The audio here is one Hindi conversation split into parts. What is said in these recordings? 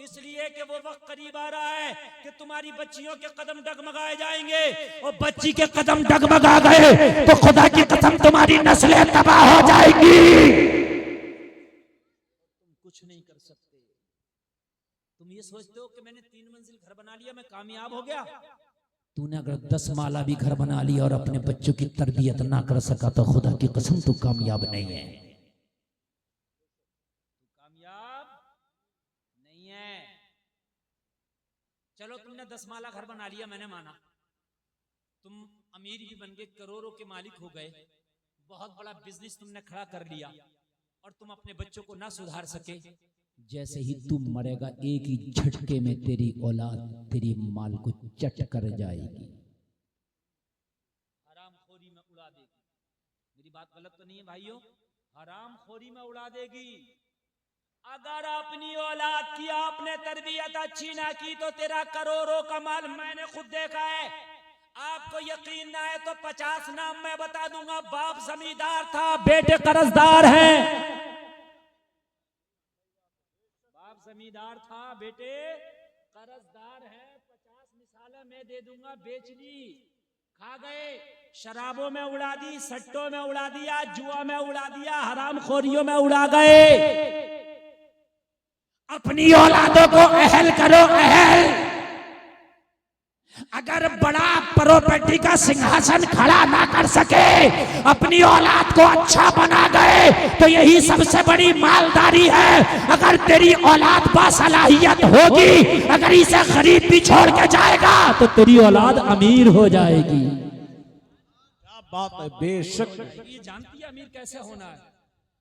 इसलिए कि वो वक्त करीब आ रहा है कि तुम्हारी बच्चियों के कदम डगमगाए जाएंगे, और बच्ची के कदम डगमगा गए तो खुदा की कसम तुम्हारी नस्लें तबाह हो जाएगी। तुम कुछ नहीं कर सकते। तुम ये सोचते हो कि मैंने 3 मंजिल घर बना लिया, मैं कामयाब हो गया। तूने अगर 10 माला भी घर बना लिया और अपने बच्चों की तरबियत ना कर सका तो खुदा की कसम तू कामयाब नहीं है, तू कामयाब नहीं है। चलो तुमने 10 माला घर बना लिया, मैंने माना, तुम अमीर भी बन गए, करोड़ों के मालिक हो गए, बहुत बड़ा बिजनेस तुमने खड़ा कर लिया, और तुम अपने बच्चों को ना सुधार सके। जैसे ही तू मरेगा एक ही झटके में तेरी औलाद तेरी माल को चट कर जाएगी, हरामखोरी में उड़ा देगी। मेरी बात गलत तो नहीं है भाइयों? हरामखोरी में उड़ा देगी। अगर अपनी औलाद की आपने तरबियत अच्छी ना की तो तेरा करोड़ों का माल, मैंने खुद देखा है। आपको यकीन ना है तो 50 नाम मैं बता दूंगा। बाप जमींदार था, बेटे कर्जदार हैं। बाप जमींदार था, बेटे कर्जदार है। 50 मिसालें मैं दे दूंगा। बेच ली, खा गए, शराबों में उड़ा दी, सट्टों में उड़ा दिया, जुआ में उड़ा दिया, हरामखोरियों में उड़ा गए। अपनी औलादों को अहल करो, अहल। अगर बड़ा प्रॉपर्टी का सिंहासन खड़ा ना कर सके, अपनी औलाद को अच्छा बना गए तो यही सबसे बड़ी मालदारी है। अगर तेरी औलाद बासलाहियत होगी, अगर इसे गरीब भी छोड़ के जाएगा तो तेरी औलाद अमीर हो जाएगी। क्या बात है, बेशक। ये जानती है अमीर कैसे होना है?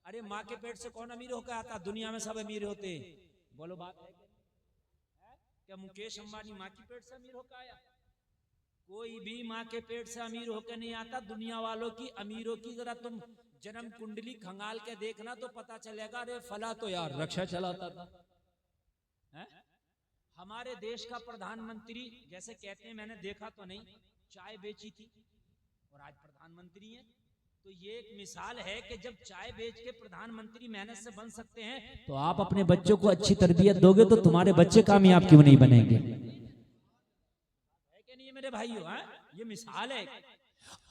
अरे माँ के पेट से कौन अमीर होकर आता? दुनिया में सब अमीर होते हैं। बोलो बात है क्या? मुकेश अंबानी माँ की पेट से अमीर होकर आया? कोई भी माँ के पेट से अमीर होकर नहीं आता। दुनिया वालों की अमीरों की जरा तुम जन्म कुंडली खंगाल के देखना तो पता चलेगा। अरे फला तो यार रक्षा चलाता था है? हमारे देश का प्रधानमंत्री जैसे कहते हैं, मैंने देखा तो नहीं, चाय बेची थी और आज प्रधानमंत्री है। तो ये एक मिसाल है कि जब चाय बेच के प्रधानमंत्री मेहनत से बन सकते हैं, तो आप अपने बच्चों को अच्छी तरबियत दोगे तो तुम्हारे बच्चे कामयाब क्यों नहीं बनेंगे? मेरे भाइयों, ये मिसाल है।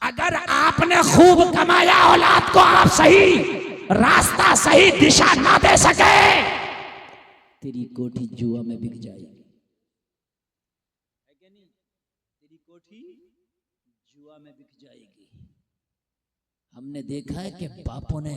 अगर आपने खूब कमाया, औलाद को आप सही रास्ता, सही दिशा ना दे सके, तेरी कोठी जुआ में बिक जाएगी, है क्या नहीं? तेरी कोठी जुआ में बिक जाएगी। हमने देखा है कि बापों ने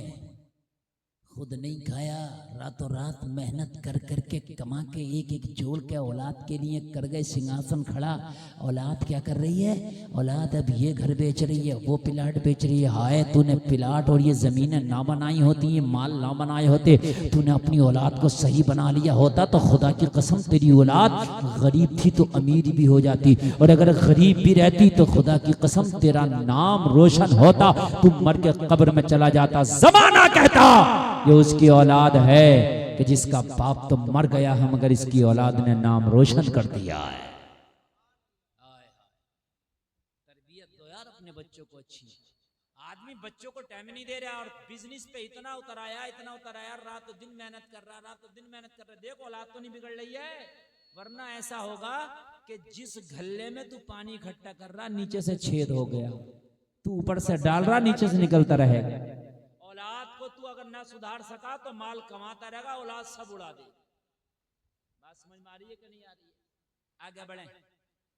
खुद नहीं खाया, रातों रात मेहनत कर करके कमा के एक एक जोड़ के औलाद के लिए कर गए सिंहासन खड़ा। औलाद क्या कर रही है? औलाद अब ये घर बेच रही है, वो प्लाट बेच रही है। हाय, तूने प्लाट और ये जमीनें ना बनाई होती, ये माल ना बनाए होते, तूने अपनी औलाद को सही बना लिया होता तो खुदा की कसम तेरी औलाद गरीब थी तो अमीर भी हो जाती, और अगर गरीब भी रहती तो खुदा की कसम तेरा नाम रोशन होता, तू मर के कब्र में चला जाता। जमाना कहता ये उसकी औलाद है कि जिसका बाप तो मर गया है मगर इसकी औलाद ने नाम रोशन कर दिया है। तरबियत दो यार अपने बच्चों को अच्छी। आदमी बच्चों को टाइम नहीं दे रहा और बिजनेस पे इतना उतर आया, रात दिन मेहनत कर रहा, देखो औलाद तो नहीं बिगड़ रही है। वरना ऐसा होगा कि जिस गल्ले में तू पानी इकट्ठा कर रहा नीचे से छेद हो गया, तू ऊपर से डाल रहा नीचे से निकलता रहेगा। औलाद को तू अगर ना सुधार सका तो माल कमाता रहेगा, औलाद सब उड़ा दे। बात समझ में आ रही है कि नहीं आ रही है? आगे बढ़े।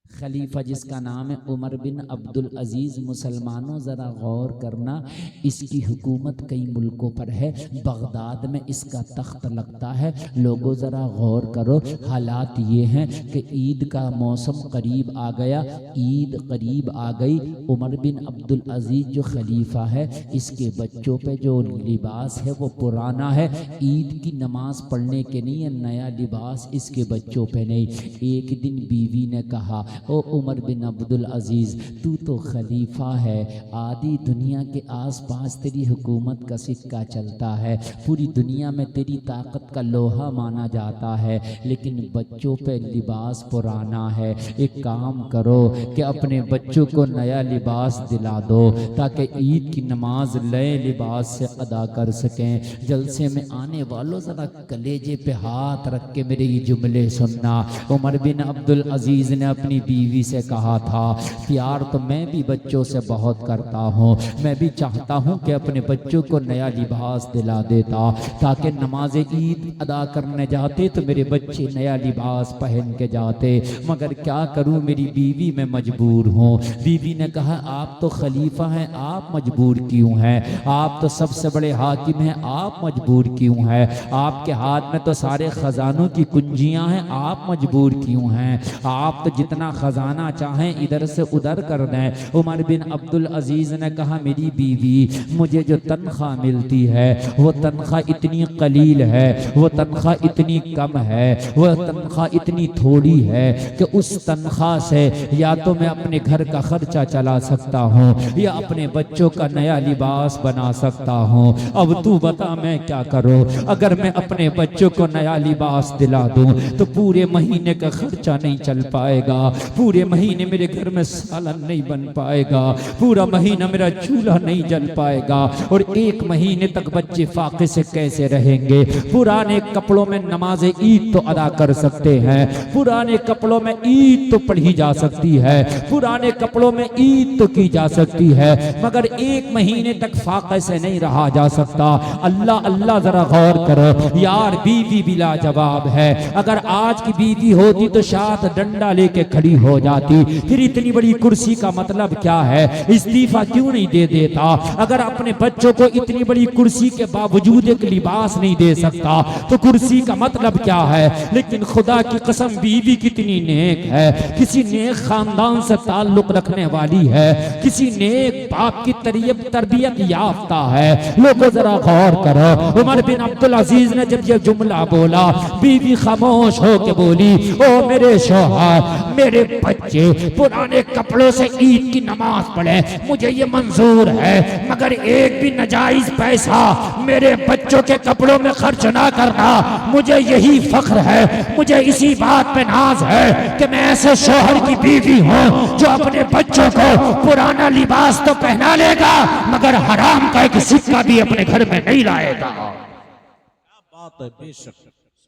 खलीफा जिसका नाम है उमर बिन अब्दुल अजीज, मुसलमानों जरा गौर करना, इसकी हुकूमत कई मुल्कों पर है, बगदाद में इसका तख्त लगता है। लोगों जरा गौर करो, हालात ये हैं कि ईद का मौसम करीब आ गया, ईद करीब आ गई। उमर बिन अब्दुल अजीज जो खलीफा है, इसके बच्चों पे जो लिबास है वो पुराना है, ईद की नमाज पढ़ने के लिए नया लिबास इसके बच्चों पे नहीं। एक दिन बीवी ने कहा ओ उमर बिन अब्दुल अजीज़, तू तो खलीफा है, आधी दुनिया के आसपास तेरी हुकूमत का सिक्का चलता है, पूरी दुनिया में तेरी ताकत का लोहा माना जाता है, लेकिन बच्चों पे लिबास पुराना है। एक काम करो कि अपने बच्चों को नया लिबास दिला दो ताकि ईद की नमाज नए लिबास से अदा कर सकें। जलसे में आने वालों ज़रा कलेजे पे हाथ रख के मेरे ये जुमले सुनना। उमर बिन अब्दुल अजीज़ ने अपनी बीवी से कहा था, प्यार तो मैं भी बच्चों से बहुत करता हूँ, मैं भी चाहता हूँ कि अपने बच्चों को नया लिबास दिला देता ताकि नमाज ईद अदा करने जाते तो मेरे बच्चे नया लिबास पहन के जाते, मगर क्या करूँ मेरी बीवी में मजबूर हूँ। बीवी ने कहा, आप तो खलीफा हैं, आप मजबूर क्यों हैं? आप तो सबसे बड़े हाकिम हैं, आप मजबूर क्यों हैं? आपके हाथ में तो सारे खजानों की कुंजियां हैं, आप मजबूर क्यों हैं? आप तो जितना खजाना चाहें इधर से उधर कर दें। उमर बिन अब्दुल अजीज ने कहा, मेरी बीवी, मुझे जो तनख्वाह मिलती है वो तनख्वाह इतनी कलील है, वो तनख्वाह इतनी कम है, वो तनख्वाह इतनी थोड़ी है कि उस तनख्वाह से या तो मैं अपने घर का खर्चा चला सकता हूँ या अपने बच्चों का नया लिबास बना सकता हूँ। अब तू बता मैं क्या करूँ? अगर मैं अपने बच्चों को नया लिबास दिला दूँ तो पूरे महीने का खर्चा नहीं चल पाएगा, पूरे महीने मेरे घर में सालन नहीं बन पाएगा, पूरा महीना मेरा चूल्हा नहीं जल पाएगा, और एक महीने तक बच्चे फाके से कैसे रहेंगे? पुराने कपड़ों में नमाज ईद तो अदा कर सकते हैं, पुराने कपड़ों में ईद तो पढ़ी जा सकती है, पुराने कपड़ों में ईद तो की जा सकती है, मगर एक महीने तक फाके से नहीं रहा जा सकता। अल्लाह अल्लाह जरा गौर करो यार, बीवी भी लाजवाब है। अगर आज की बीवी होती तो शायद डंडा लेके खड़ी हो जाती, फिर इतनी बड़ी कुर्सी का मतलब क्या है? इस्तीफा क्यों नहीं दे देता? अगर अपने बच्चों को इतनी बड़ी कुर्सी के बावजूद एक लिबास नहीं दे सकता तो कुर्सी का मतलब क्या है? लेकिन खुदा की कसम बीवी कितनी नेक है, किसी नेक खानदान से ताल्लुक रखने वाली है, किसी नेक बाप की तरबियत याफ्ता है। लोगों जरा गौर करो, उमर बिन अब्दुल अजीज ने जब ये जुमला बोला, बीवी खामोश हो के बोली, ओ मेरे शौहर, मेरे बच्चे पुराने कपड़ों से ईद की नमाज पढ़े, मुझे ये मंजूर है, मगर एक भी नाजायज पैसा मेरे बच्चों के कपड़ों में खर्च ना करना। मुझे यही फख्र है, मुझे इसी बात पे नाज है कि मैं ऐसे शौहर की बीवी हूँ जो अपने बच्चों को पुराना लिबास तो पहना लेगा मगर हराम का एक सिक्का भी अपने घर में नहीं लाएगा। क्या बात है, बेशक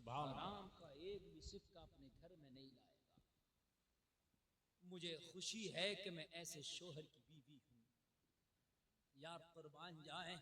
हराम का एक भी सिक्का अपने घर में नहीं लाएगा। मुझे खुशी है कि मैं ऐसे शौहर की बीवी हूँ। यार कुर्बान जाए,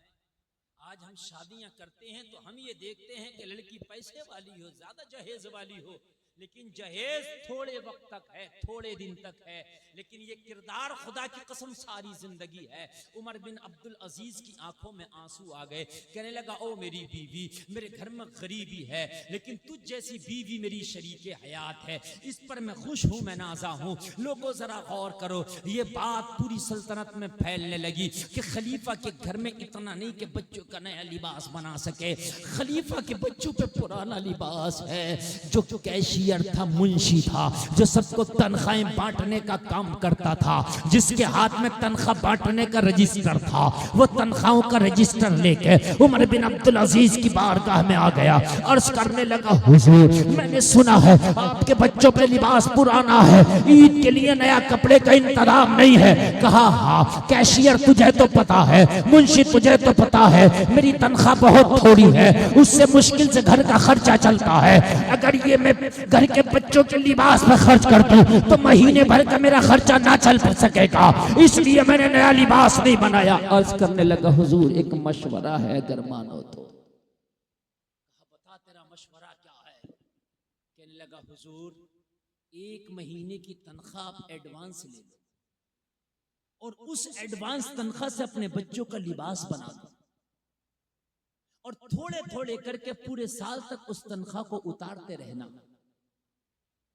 आज हम शादियां करते हैं तो हम ये देखते हैं कि लड़की पैसे वाली हो, ज्यादा जहेज वाली हो, लेकिन जहेज थोड़े वक्त तक है, थोड़े दिन तक है, लेकिन ये किरदार खुदा की कसम सारी जिंदगी है। उमर बिन अब्दुल अजीज की आंखों में आंसू आ गए, कहने लगा, ओ मेरी बीवी, मेरे घर में गरीबी है, लेकिन तुझ जैसी बीवी मेरी शरीके हयात है, इस पर मैं खुश हूं, मैं नाजा हूं। लोगों जरा गौर करो, ये बात पूरी सल्तनत में फैलने लगी कि खलीफा के घर में इतना नहीं कि बच्चों का नया लिबास बना सके, खलीफा के बच्चों पे पुराना लिबास है। जो कैशियर था, मुंशी था, जो सबको तनख्वाहें बांटने का काम करता था, जिसके हाथ में तनख्वाह बांटने का रजिस्टर था, वो तनख्वाहों का रजिस्टर लेके उमर बिन अब्दुल अजीज की बारगाह में आ गया, अर्ज करने लगा, हुजूर, मैंने सुना है आपके बच्चों पे लिबास पुराना है, ईद के लिए नया कपड़े का इंतजाम नहीं है। कहा, हाँ कैशियर तुझे तो पता है, मुंशी तुझे तो पता है, मेरी तनख्वाह बहुत थोड़ी है, उससे मुश्किल से घर का खर्चा चलता है, अगर ये मैं घर के बच्चों के लिबास पर खर्च कर दूं तो महीने भर का मेरा खर्चा ना चल सकेगा, इसलिए मैंने नया लिबास नहीं बनाया। अर्ज करने लगा, हुजूर एक मशवरा है, अगर मानो तो। बता तेरा मशवरा क्या है? कहने लगा, हुजूर एक महीने की तनख्वाह आप एडवांस ले लो और उस एडवांस तनख्वाह से अपने बच्चों का लिबास बना दो, और थोड़े थोड़े करके पूरे साल तक उस तनख्वाह को उतारते रहना।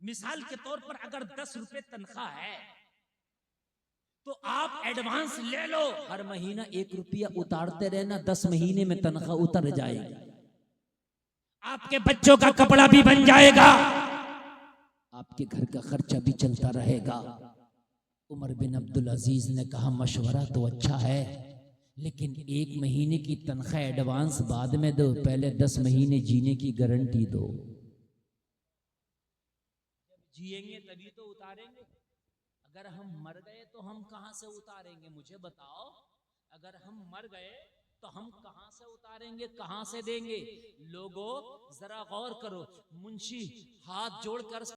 मिसाल के तौर पर अगर 10 रुपए तनख्वाह है तो आप एडवांस ले लो, हर महीना 1 रुपया उतारते रहना, 10 महीने में तनख्वाह उतर जाएगी, आपके बच्चों का कपड़ा भी बन जाएगा, आपके घर का खर्चा भी चलता रहेगा। उमर बिन अब्दुल अजीज ने कहा मशवरा तो अच्छा है, लेकिन 1 महीने की तनख्वाह एडवांस बाद में दो, पहले 10 महीने जीने की गारंटी दो। जब जिएंगे तभी तो उतारेंगे। अगर हम मर गए तो हम कहां से उतारेंगे, मुझे बताओ। अगर हम मर गए तो हम कहां से उतारेंगे, कहां से देंगे? लोगों जरा गौर करो। मुंशी हाथ जोड़कर